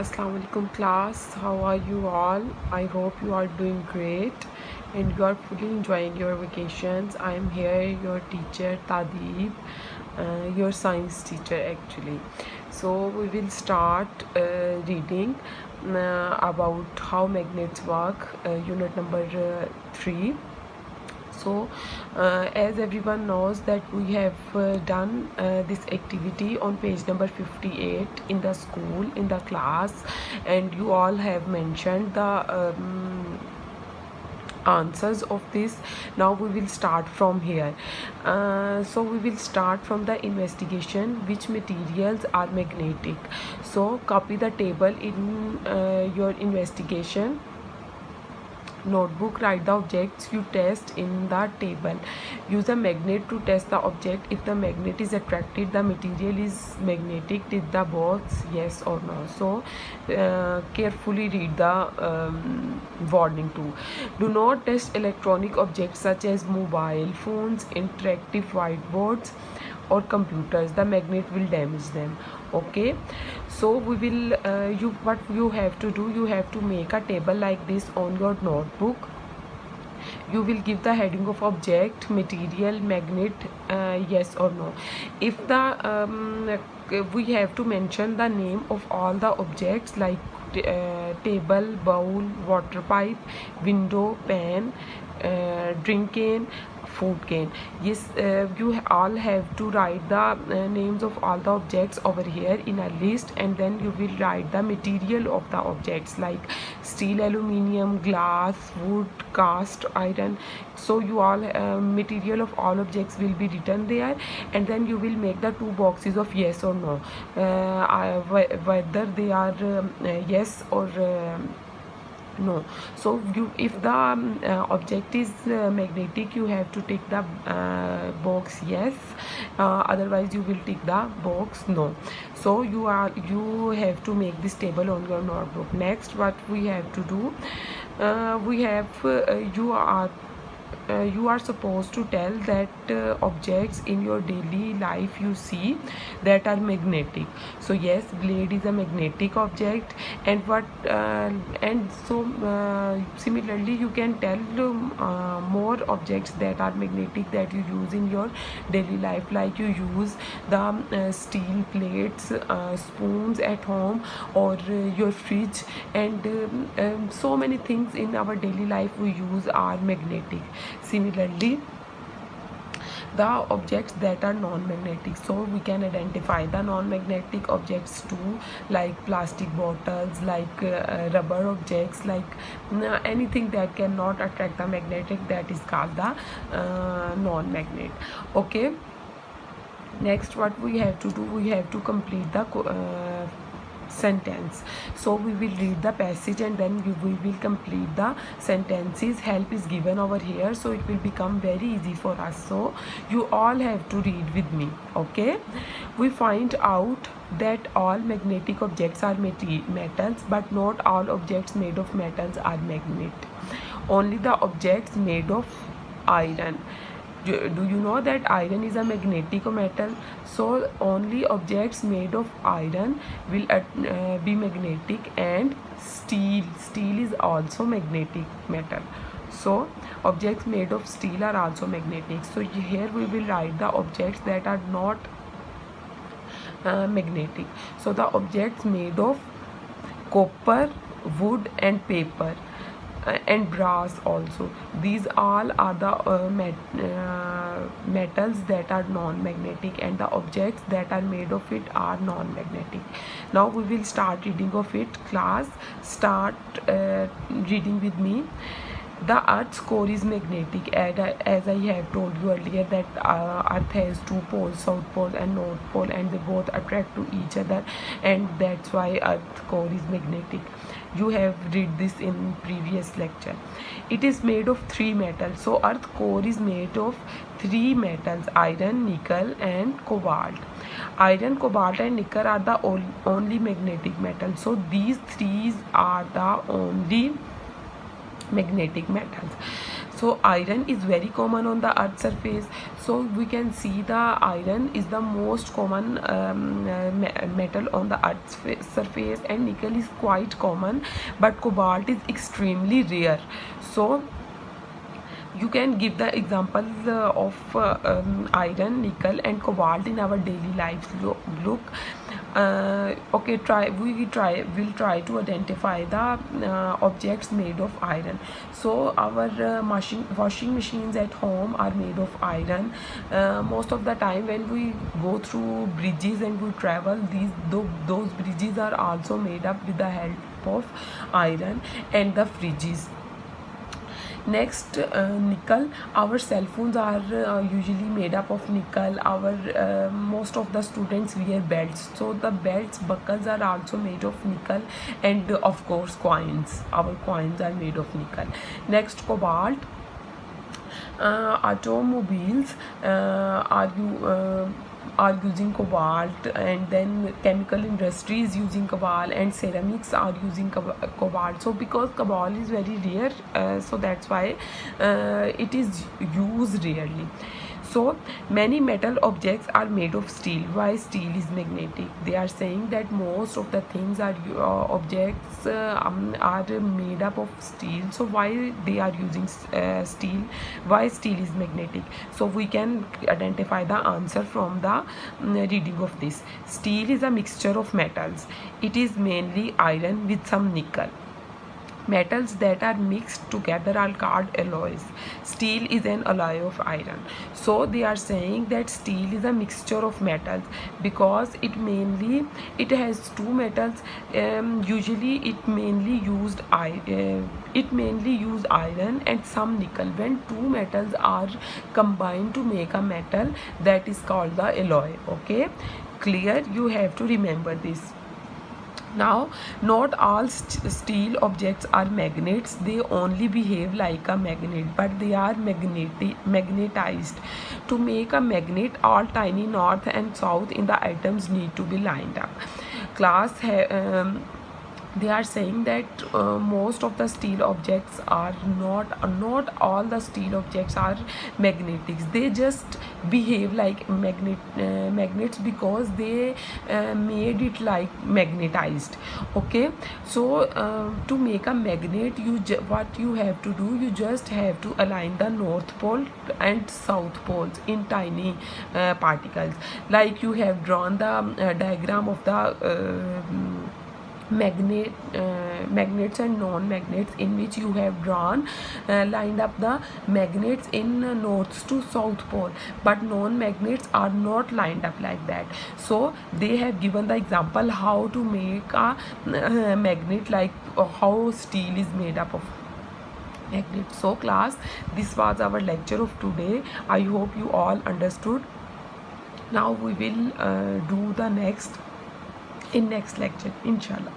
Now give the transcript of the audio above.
Assalamu alaikum class, how are you all? I hope you are doing great and you are fully enjoying your vacations. I am here, your teacher Tadeeb, your science teacher actually. So we will start reading about how magnets work, unit number 3. So as everyone knows that we have done this activity on page number 58 in the school, in the class, and you all have mentioned the answers of this. Now we will start from here. So we will start from the investigation, which materials are magnetic. So copy the table in your investigation notebook. Write the objects you test in the table. Use a magnet to test the object. If the magnet is attracted, the material is magnetic. Tick the box yes or no. So carefully read the warning too. Do not test electronic objects such as mobile phones, interactive whiteboards or computers. The magnet will damage them. Okay, so we will what you have to do, you have to make a table like this on your notebook. You will give the heading of object, material, magnet, yes or no. If the we have to mention the name of all the objects like table, bowl, water pipe, window, pen, drink cane, food cane. Yes, you all have to write the names of all the objects over here in a list, and then you will write the material of the objects like steel, aluminium, glass, wood, cast iron. So you all material of all objects will be written there, and then you will make the two boxes of yes or no, whether they are yes or no. So you, if the object is magnetic, you have to tick the box yes, otherwise you will tick the box no. So you have to make this table on your notebook. Next, what we have to do, we have you are supposed to tell that objects in your daily life you see that are magnetic. So yes, blade is a magnetic object, and what and so similarly you can tell more objects that are magnetic that you use in your daily life, like you use the steel plates, spoons at home, or your fridge, and so many things in our daily life we use are magnetic. Similarly, the objects that are non-magnetic, so we can identify the non-magnetic objects too, like plastic bottles, like rubber objects, like anything that cannot attract the magnetic, that is called the non-magnet. Okay, next what we have to do, we have to complete the sentence. So we will read the passage and then we will complete the sentences. Help is given over here, so it will become very easy for us. So you all have to read with me. Okay, we find out that all magnetic objects are metals, but not all objects made of metals are magnet. Only the objects made of iron. Do you know that iron is a magnetic metal? So only objects made of iron will be magnetic, and steel is also magnetic metal. So objects made of steel are also magnetic. So here we will write the objects that are not magnetic. So the objects made of copper, wood and paper, and brass also, these all are the metals that are non-magnetic, and the objects that are made of it are non-magnetic. Now we will start reading of it. Class, start reading with me. The Earth's core is magnetic, as I have told you earlier that Earth has two poles, South Pole and North Pole, and they both attract to each other, and that's why Earth's core is magnetic. You have read this in previous lecture. It is made of three metals. So Earth core is made of three metals: iron, nickel and cobalt. Iron, cobalt and nickel are the only magnetic metals. So these three are the only magnetic metals. So iron is very common on the earth's surface. So we can see the iron is the most common metal on the earth's surface, and nickel is quite common, but cobalt is extremely rare. So you can give the example of iron, nickel and cobalt in our daily lives. Look, okay, we'll try to identify the objects made of iron. So our washing machines at home are made of iron. Most of the time when we go through bridges and we travel, those bridges are also made up with the help of iron, and the fridges. Next, nickel. Our cell phones are usually made up of nickel. Our most of the students wear belts, so the belts buckles are also made of nickel, and of course coins. Our coins are made of nickel. Next, cobalt. Automobiles are using cobalt, and then chemical industry is using cobalt, and ceramics are using cobalt. So because cobalt is very rare, so that's why it is used rarely. So many metal objects are made of steel. Why steel is magnetic? They are saying that most of the things are objects are made up of steel. So why they are using steel? Why steel is magnetic? So we can identify the answer from the reading of this. Steel is a mixture of metals. It is mainly iron with some nickel. Metals that are mixed together are called alloys. Steel is an alloy of iron. So they are saying that steel is a mixture of metals because it has two metals. Usually it mainly used iron and some nickel. When two metals are combined to make a metal, that is called the alloy. Okay, clear? You have to remember this. Now, not all steel objects are magnets. They only behave like a magnet, but they are magnetized. To make a magnet, all tiny north and south in the atoms need to be lined up. Class they are saying that most of the steel objects are not all the steel objects are magnetics. They just behave like magnets because they made it like magnetized. Okay, so to make a magnet, what you have to do, you just have to align the north pole and south poles in tiny particles, like you have drawn the diagram of the magnets and non-magnets, in which you have drawn lined up the magnets in north to south pole, but non-magnets are not lined up like that. So they have given the example how to make a magnet, like how steel is made up of magnet. So class, this was our lecture of today. I hope you all understood. Now we will do the next lecture, inshallah.